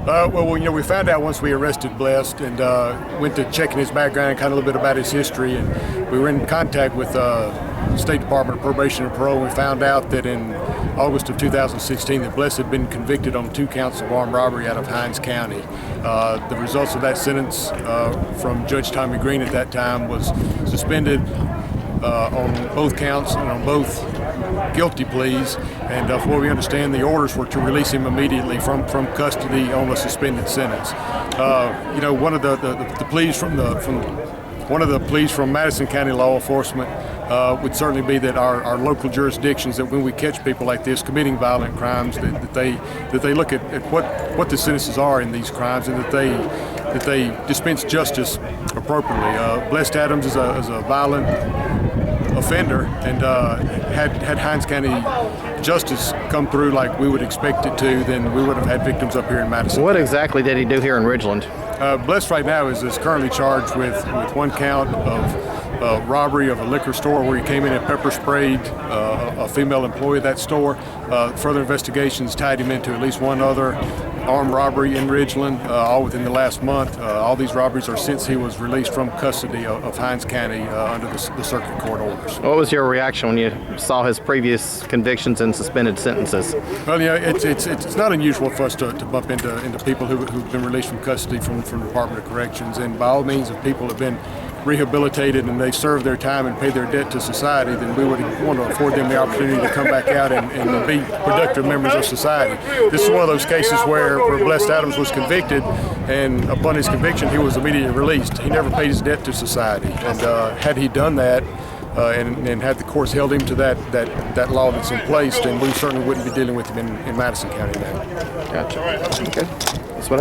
Well, we found out once we arrested Blessed and went to checking his background, kind of a little bit about his history, and we were in contact with the State Department of Probation and Parole. And we found out that in August of 2016 that Blessed had been convicted on 2 counts of armed robbery out of Hinds County. The results of that sentence from Judge Tommy Green at that time was suspended on both counts and on both guilty pleas, and from what we understand, the orders were to release him immediately from custody on a suspended sentence. One of the pleas from Madison County law enforcement would certainly be that our local jurisdictions, that when we catch people like this committing violent crimes, that they look at what the sentences are in these crimes, and that they dispense justice appropriately. Blessed Adams is a violent offender, and had Hinds County justice come through like we would expect it to, then we would have had victims up here in Madison. What exactly did he do here in Ridgeland? Blessed right now is currently charged with 1 count of robbery of a liquor store, where he came in and pepper sprayed a female employee of that store. Further investigations tied him into at least 1 other armed robbery in Ridgeland, all within the last month. All these robberies are since he was released from custody of Hinds County under the circuit court orders. What was your reaction when you saw his previous convictions and suspended sentences? Well, it's not unusual for us to bump into people who've been released from custody from the Department of Corrections, and by all means, if people have been rehabilitated and they serve their time and pay their debt to society, then we would want to afford them the opportunity to come back out and be productive members of society. This is one of those cases where Blessed Adams was convicted, and upon his conviction he was immediately released. He never paid his debt to society, and had he done that and had the courts held him to that law that's in place, then we certainly wouldn't be dealing with him in Madison County now. Gotcha. Okay. That's what I need.